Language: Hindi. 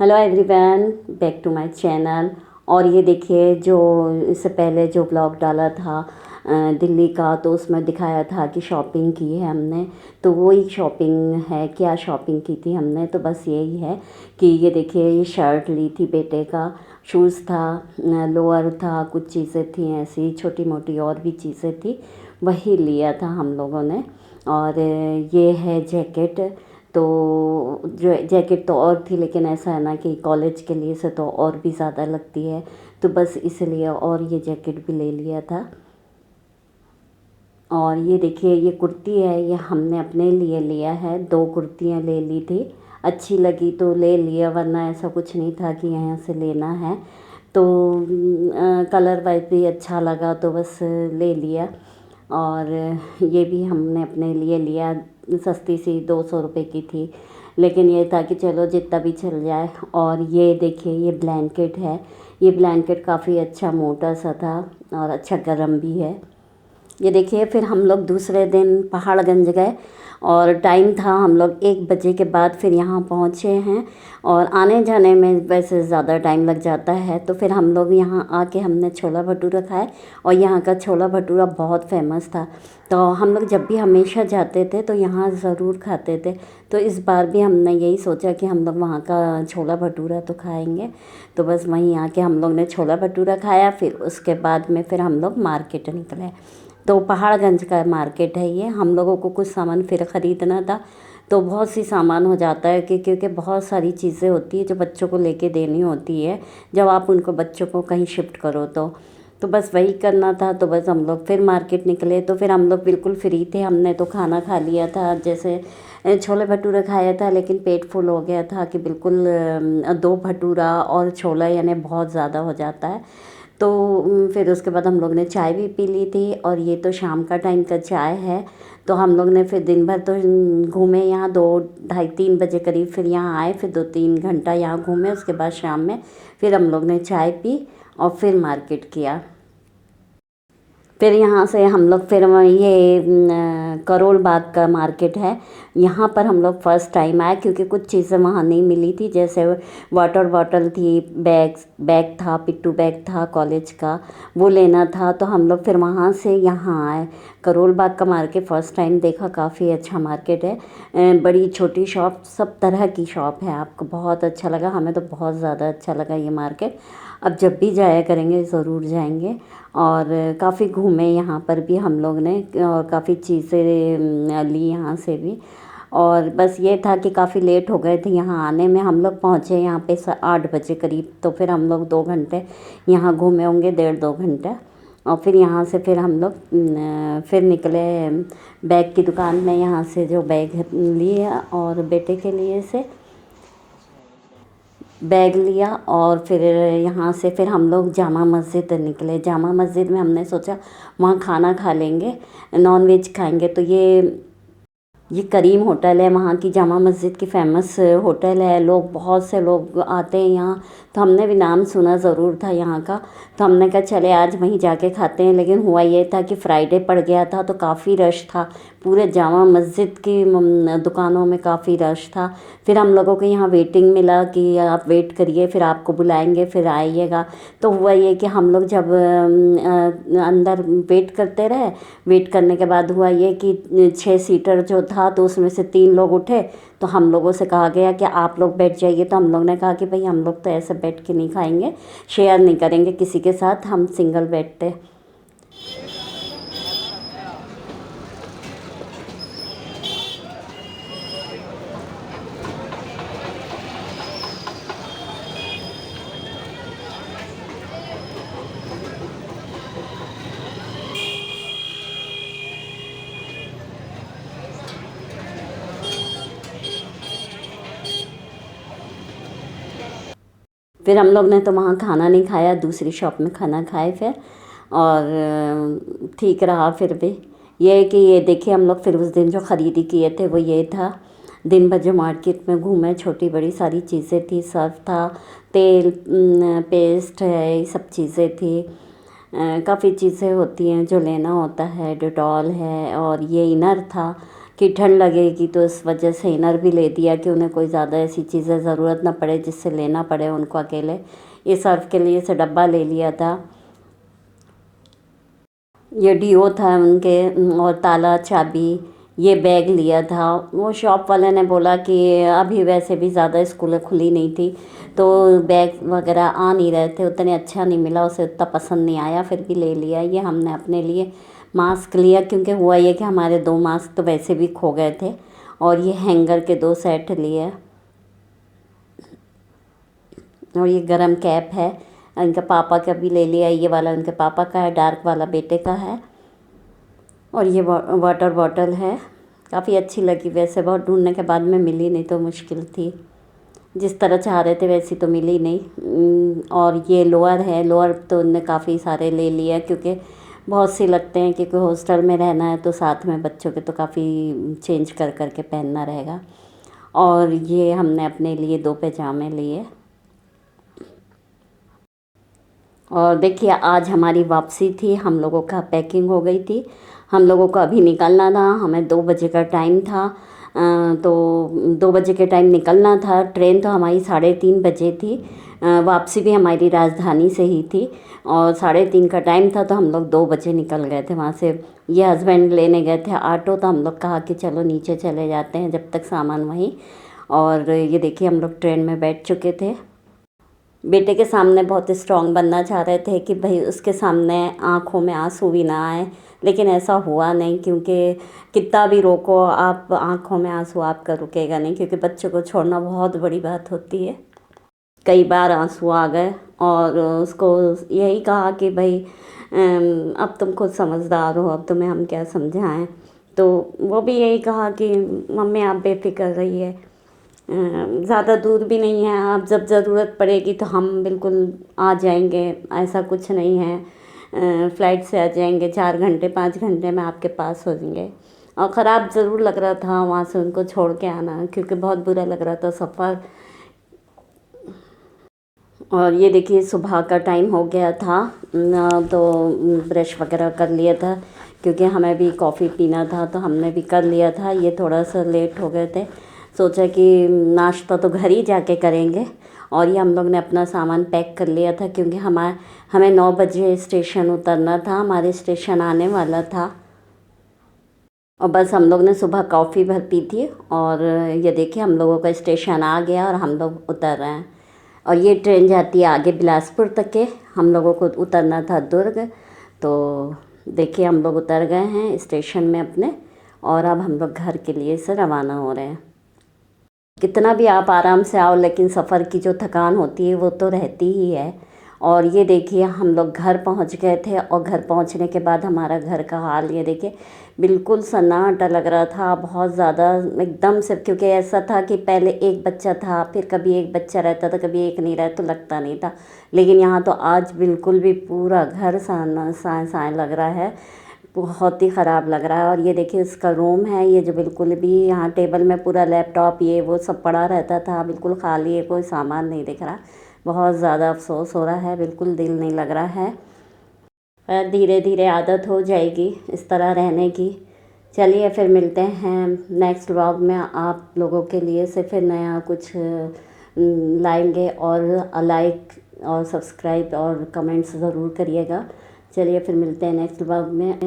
Hello everyone, back to my channel. और ये देखिए, जो इससे पहले जो ब्लॉग डाला था दिल्ली का, तो उसमें दिखाया था कि शॉपिंग की है हमने। तो वही शॉपिंग है। क्या शॉपिंग की थी हमने, तो बस यही है कि ये देखिए, ये शर्ट ली थी बेटे का, शूज़ था, लोअर था, कुछ चीज़ें थी ऐसी छोटी मोटी, और भी चीज़ें थी, वही लिया था हम लोगों ने। और ये है जैकेट। तो जो जैकेट तो और थी, लेकिन ऐसा है ना कि कॉलेज के लिए से तो और भी ज़्यादा लगती है, तो बस इसलिए और ये जैकेट भी ले लिया था। और ये देखिए, ये कुर्ती है, ये हमने अपने लिए लिया है। 2 कुर्तियाँ ले ली थी, अच्छी लगी तो ले लिया, वरना ऐसा कुछ नहीं था कि यहाँ से लेना है। तो कलर वाइज भी अच्छा लगा तो बस ले लिया। और ये भी हमने अपने लिए लिया, सस्ती सी 200 रुपये की थी, लेकिन ये था कि चलो जितना भी चल जाए। और ये देखिए, ये ब्लैंकेट है। ये ब्लैंकेट काफ़ी अच्छा मोटा सा था और अच्छा गर्म भी है। ये देखिए, फिर हम लोग दूसरे दिन पहाड़गंज गए और टाइम था, हम लोग 1 बजे के बाद फिर यहाँ पहुँचे हैं। और आने जाने में वैसे ज़्यादा टाइम लग जाता है, तो फिर हम लोग यहाँ आके हमने छोला भटूरा खाए। और यहाँ का छोला भटूरा बहुत फेमस था, तो हम लोग जब भी हमेशा जाते थे तो यहाँ ज़रूर खाते थे। तो इस बार भी हमने यही सोचा कि हम लोग वहाँ का छोला भटूरा तो खाएंगे। तो बस वहीं आके हम लोग ने छोला भटूरा खाया, फिर उसके बाद में फिर हम लोग मार्केट निकले। तो पहाड़गंज का मार्केट है ये। हम लोगों को कुछ सामान फिर ख़रीदना था, तो बहुत सी सामान हो जाता है कि क्योंकि बहुत सारी चीज़ें होती है जो बच्चों को लेके देनी होती है, जब आप उनको बच्चों को कहीं शिफ्ट करो तो बस वही करना था। तो बस हम लोग फिर मार्केट निकले, तो फिर हम लोग बिल्कुल फ्री थे। हमने तो खाना खा लिया था, जैसे छोले भटूरे खाया था, लेकिन पेट फुल हो गया था कि बिल्कुल 2 भटूरा और छोला यानी बहुत ज़्यादा हो जाता है। तो फिर उसके बाद हम लोग ने चाय भी पी ली थी, और ये तो शाम का टाइम का चाय है। तो हम लोग ने फिर दिन भर तो घूमे यहाँ, 2 ढाई 3 बजे करीब फिर यहाँ आए, फिर 2-3 घंटा यहाँ घूमे। उसके बाद शाम में फिर हम लोग ने चाय पी और फिर मार्केट किया। फिर यहाँ से हम लोग फिर ये करोल बाग का मार्केट है, यहाँ पर हम लोग फ़र्स्ट टाइम आए, क्योंकि कुछ चीज़ें वहाँ नहीं मिली थी। जैसे वाटर बॉटल थी, बैग था, पिट्ठू बैग था कॉलेज का, वो लेना था। तो हम लोग फिर वहाँ से यहाँ आए। करोल बाग का मार्केट फ़र्स्ट टाइम देखा, काफ़ी अच्छा मार्केट है। बड़ी छोटी शॉप, सब तरह की शॉप है। आपको बहुत अच्छा लगा, हमें तो बहुत ज़्यादा अच्छा लगा ये मार्केट। अब जब भी जाया करेंगे ज़रूर जाएंगे। और काफ़ी घूमे यहाँ पर भी हम लोग ने, और काफ़ी चीज़ें ली यहाँ से भी। और बस ये था कि काफ़ी लेट हो गए थे यहाँ आने में। हम लोग पहुँचे यहाँ पे 8 बजे करीब, तो फिर हम लोग 2 घंटे यहाँ घूमे होंगे, 1.5-2 घंटा। और फिर यहाँ से फिर हम लोग फिर निकले बैग की दुकान में, यहाँ से जो बैग लिए और बेटे के लिए से बैग लिया। और फिर यहाँ से फिर हम लोग जामा मस्जिद निकले। जामा मस्जिद में हमने सोचा वहाँ खाना खा लेंगे, नॉन वेज खाएंगे। तो ये करीम होटल है, वहाँ की जामा मस्जिद की फ़ेमस होटल है। लोग, बहुत से लोग आते हैं यहाँ, तो हमने भी नाम सुना ज़रूर था यहाँ का। तो हमने कहा चले आज वहीं जाके खाते हैं। लेकिन हुआ ये था कि फ्राइडे पड़ गया था, तो काफ़ी रश था, पूरे जामा मस्जिद की दुकानों में काफ़ी रश था। फिर हम लोगों को यहाँ वेटिंग मिला कि आप वेट करिए, फिर आपको बुलाएंगे, फिर आइएगा। तो हुआ ये कि हम लोग जब अंदर वेट करते रहे, वेट करने के बाद हुआ ये कि 6 सीटर जो था, तो उसमें से 3 लोग उठे। तो हम लोगों से कहा गया कि आप लोग बैठ जाइए। तो हम लोग ने कहा कि भाई हम लोग तो ऐसे बैठ के नहीं खाएंगे, शेयर नहीं करेंगे किसी के साथ, हम सिंगल बैठते। फिर हम लोग ने तो वहाँ खाना नहीं खाया, दूसरी शॉप में खाना खाए फिर। और ठीक रहा फिर भी। ये है कि ये देखिए, हम लोग फिर उस दिन जो ख़रीदी किए थे वो ये था। दिन भर जो मार्केट में घूमे, छोटी बड़ी सारी चीज़ें थी, सर्फ था, तेल, पेस्ट है, ये सब चीज़ें थी। काफ़ी चीज़ें होती हैं जो लेना होता है, डिटॉल है, और ये इनर था, कि ठंड लगेगी, तो इस वजह से इनर भी ले दिया कि उन्हें कोई ज़्यादा ऐसी चीज़ें ज़रूरत ना पड़े जिससे लेना पड़े उनको अकेले। ये सर्फ़ के लिए से डब्बा ले लिया था। ये डीओ था उनके, और ताला चाबी, ये बैग लिया था। वो शॉप वाले ने बोला कि अभी वैसे भी ज़्यादा स्कूलें खुली नहीं थी, तो बैग वगैरह आ नहीं रहे थे, उतने अच्छा नहीं मिला, उसे उतना पसंद नहीं आया, फिर भी ले लिया। ये हमने अपने लिए मास्क लिया, क्योंकि हुआ ये कि हमारे 2 मास्क तो वैसे भी खो गए थे, और ये हैंगर के 2 सेट लिए। और ये गरम कैप है, इनके पापा का भी ले लिया। ये वाला उनके पापा का है, डार्क वाला बेटे का है। और ये वाटर बॉटल है, काफ़ी अच्छी लगी। वैसे बहुत ढूंढने के बाद में मिली नहीं तो मुश्किल थी, जिस तरह चाह रहे थे वैसी तो मिली नहीं। और ये लोअर है, लोअर तो उनने काफ़ी सारे ले लिए, क्योंकि बहुत सी लगते हैं, क्योंकि हॉस्टल में रहना है तो साथ में बच्चों के तो काफ़ी चेंज कर कर के पहनना रहेगा। और ये हमने अपने लिए 2 पैजामे लिए। और देखिए आज हमारी वापसी थी, हम लोगों का पैकिंग हो गई थी, हम लोगों को अभी निकलना था। हमें 2 बजे का टाइम था, तो 2 बजे के टाइम निकलना था। ट्रेन तो हमारी 3:30 बजे थी, वापसी भी हमारी राजधानी से ही थी, और 3:30 का टाइम था, तो हम लोग 2 बजे निकल गए थे वहाँ से। ये हस्बैंड लेने गए थे ऑटो, तो हम लोग कहा कि चलो नीचे चले जाते हैं जब तक सामान वहीं। और ये देखिए हम लोग ट्रेन में बैठ चुके थे। बेटे के सामने बहुत स्ट्रॉन्ग बनना चाह रहे थे कि भाई उसके सामने आँखों में आंसू भी ना आए, लेकिन ऐसा हुआ नहीं, क्योंकि कितना भी रोको आप, आँखों में आंसू आपका रुकेगा नहीं, क्योंकि बच्चों को छोड़ना बहुत बड़ी बात होती है। कई बार आंसू आ गए, और उसको यही कहा कि भाई अब तुम खुद समझदार हो, अब तुम्हें हम क्या समझाएं। तो वो भी यही कहा कि मम्मी आप बेफिक्र रहिए, ज़्यादा दूर भी नहीं है, आप जब ज़रूरत पड़ेगी तो हम बिल्कुल आ जाएंगे, ऐसा कुछ नहीं है। फ़्लाइट से आ जाएंगे, 4 घंटे 5 घंटे में आपके पास हो जाएंगे। और ख़राब ज़रूर लग रहा था वहाँ से उनको छोड़ के आना, क्योंकि बहुत बुरा लग रहा था सफ़र। और ये देखिए सुबह का टाइम हो गया था, तो ब्रश वगैरह कर लिया था, क्योंकि हमें भी कॉफ़ी पीना था, तो हमने भी कर लिया था। ये थोड़ा सा लेट हो गए थे, सोचा कि नाश्ता तो घर ही जाके करेंगे। और ये हम लोग ने अपना सामान पैक कर लिया था, क्योंकि हमें 9 बजे स्टेशन उतरना था, हमारे स्टेशन आने वाला था। और बस हम लोग ने सुबह कॉफ़ी भर पी थी, और ये देखिए हम लोगों का स्टेशन आ गया और हम लोग उतर रहे हैं। और ये ट्रेन जाती है आगे बिलासपुर तक के, हम लोगों को उतरना था दुर्ग। तो देखिए हम लोग उतर गए हैं स्टेशन में अपने, और अब हम लोग घर के लिए से रवाना हो रहे हैं। कितना भी आप आराम से आओ, लेकिन सफ़र की जो थकान होती है वो तो रहती ही है। और ये देखिए हम लोग घर पहुंच गए थे, और घर पहुंचने के बाद हमारा घर का हाल ये देखिए, बिल्कुल सन्नाटा लग रहा था, बहुत ज़्यादा एकदम से। क्योंकि ऐसा था कि पहले एक बच्चा था, फिर कभी एक बच्चा रहता था, कभी एक नहीं रहता, तो लगता नहीं था। लेकिन यहाँ तो आज बिल्कुल भी पूरा घर साए साए लग रहा है, बहुत ही ख़राब लग रहा है। और ये देखिए इसका रूम है, ये जो बिल्कुल भी यहाँ टेबल में पूरा लैपटॉप ये वो सब पड़ा रहता था, बिल्कुल खाली है, कोई सामान नहीं दिख रहा। बहुत ज़्यादा अफसोस हो रहा है, बिल्कुल दिल नहीं लग रहा है। पर धीरे धीरे आदत हो जाएगी इस तरह रहने की। चलिए फिर मिलते हैं नेक्स्ट व्लॉग में, आप लोगों के लिए से फिर नया कुछ लाएंगे। और लाइक और सब्सक्राइब और कमेंट्स ज़रूर करिएगा। चलिए फिर मिलते हैं नेक्स्ट व्लॉग में।